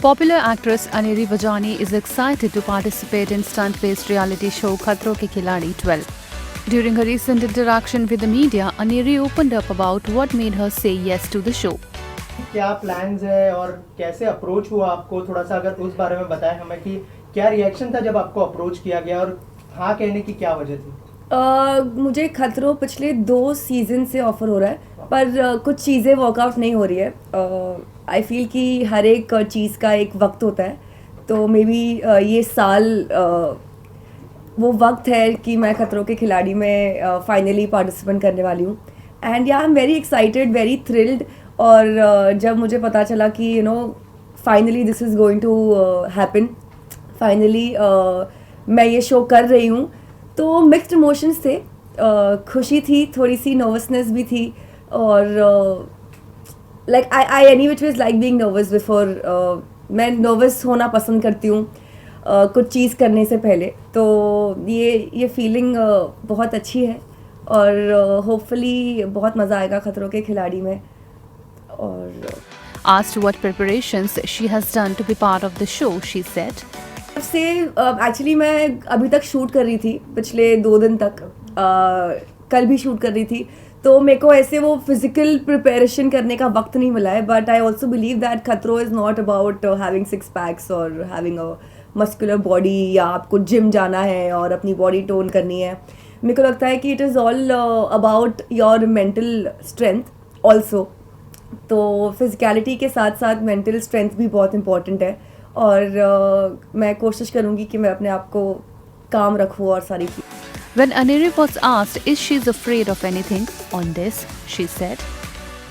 Popular actress Aneri Vajani is excited to participate in stunt-based reality show Khatron Ke Khiladi 12. During her recent interaction with the media, Aneri opened up about what made her say yes to the show. क्या plans है और कैसे approach हुआ आपको, थोड़ा सा अगर उस बारे में बताएं हमें कि क्या रिएक्शन था जब आपको अप्रोच किया गया और हाँ कहने की क्या वजह थी? मुझे खतरों पिछले 2 सीज़न से ऑफ़र हो रहा है, पर कुछ चीज़ें वर्कआउट नहीं हो रही है। आई फील कि हर एक चीज़ का एक वक्त होता है, तो मे बी ये साल वो वक्त है कि मैं खतरों के खिलाड़ी में फाइनली पार्टिसिपेंट करने वाली हूँ। एंड या I am very excited, very thrilled. और जब मुझे पता चला कि finally this is going to happen, finally मैं ये शो कर रही हूँ, तो मिक्स्ड इमोशंस थे। खुशी थी, थोड़ी सी नर्वसनेस भी थी, और like I any which ways like being nervous before. मैं नर्वस होना पसंद करती हूँ कुछ चीज़ करने से पहले, तो ये फीलिंग बहुत अच्छी है और होपफुली बहुत मज़ा आएगा खतरों के खिलाड़ी में। और Asked what preparations she has done to be part of the show, she said, से एक्चुअली मैं अभी तक शूट कर रही थी, पिछले 2 दिन तक। कल भी शूट कर रही थी, तो मेरे को ऐसे वो फिजिकल प्रिपरेशन करने का वक्त नहीं मिला है। But I also believe that Khatron is not about having 6 packs और हैविंग अ मस्कुलर बॉडी, या आपको जिम जाना है और अपनी बॉडी टोन करनी है। मेरे को लगता है कि it is all about your mental strength also. तो फिजिकलिटी के साथ साथ मेंटल स्ट्रेंथ भी बहुत इम्पॉर्टेंट है, और मैं कोशिश करूँगी कि मैं अपने आप को काम रखूँ और सारी चीज़। When Aneri was asked if she is afraid of anything on this, she said,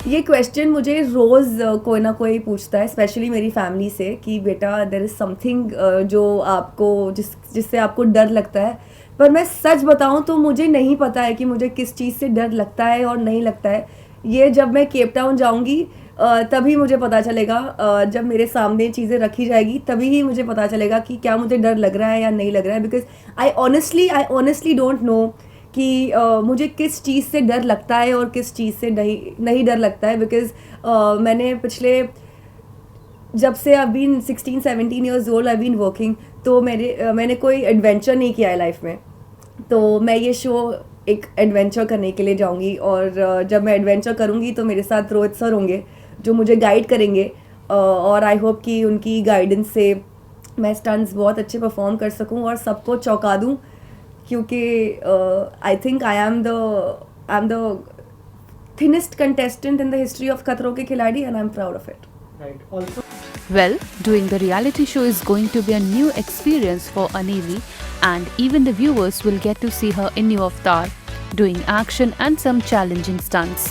ये क्वेश्चन मुझे रोज़ कोई ना कोई पूछता है, स्पेशली मेरी फैमिली से, कि बेटा देयर इज़ समथिंग जो आपको जिससे आपको डर लगता है। पर मैं सच बताऊं तो मुझे नहीं पता है कि मुझे किस चीज़ से डर लगता है और नहीं लगता है। ये जब मैं केप टाउन जाऊंगी तभी मुझे पता चलेगा। जब मेरे सामने चीज़ें रखी जाएगी तभी ही मुझे पता चलेगा कि क्या मुझे डर लग रहा है या नहीं लग रहा है। Because I honestly don't know कि मुझे किस चीज़ से डर लगता है और किस चीज़ से नहीं डर लगता है। बिकॉज मैंने पिछले जब से I been 16-17 years old, I been working, तो मैंने कोई एडवेंचर नहीं किया है लाइफ में। तो मैं ये शो एक एडवेंचर करने के लिए जाऊंगी, और जब मैं एडवेंचर करूंगी तो मेरे साथ रोहित सर होंगे जो मुझे गाइड करेंगे, और आई होप कि उनकी गाइडेंस से मैं स्टंट्स बहुत अच्छे परफॉर्म कर सकूं और सबको चौंका दूं, क्योंकि I think I am the thinnest contestant in the history of खतरों के खिलाड़ी, and I am proud of it. Right, also well, doing the reality show is going to be a new experience for Aneri, and even the viewers will get to see her in new avatar, doing action and some challenging stunts.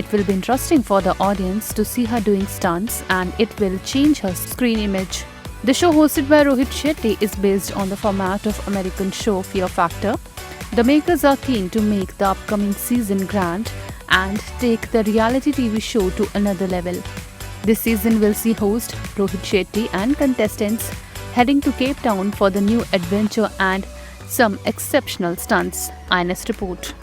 It will be interesting for the audience to see her doing stunts, and it will change her screen image. The show, hosted by Rohit Shetty, is based on the format of American show Fear Factor. The makers are keen to make the upcoming season grand and take the reality TV show to another level. This season will see host Rohit Shetty and contestants heading to Cape Town for the new adventure and some exceptional stunts. INS report.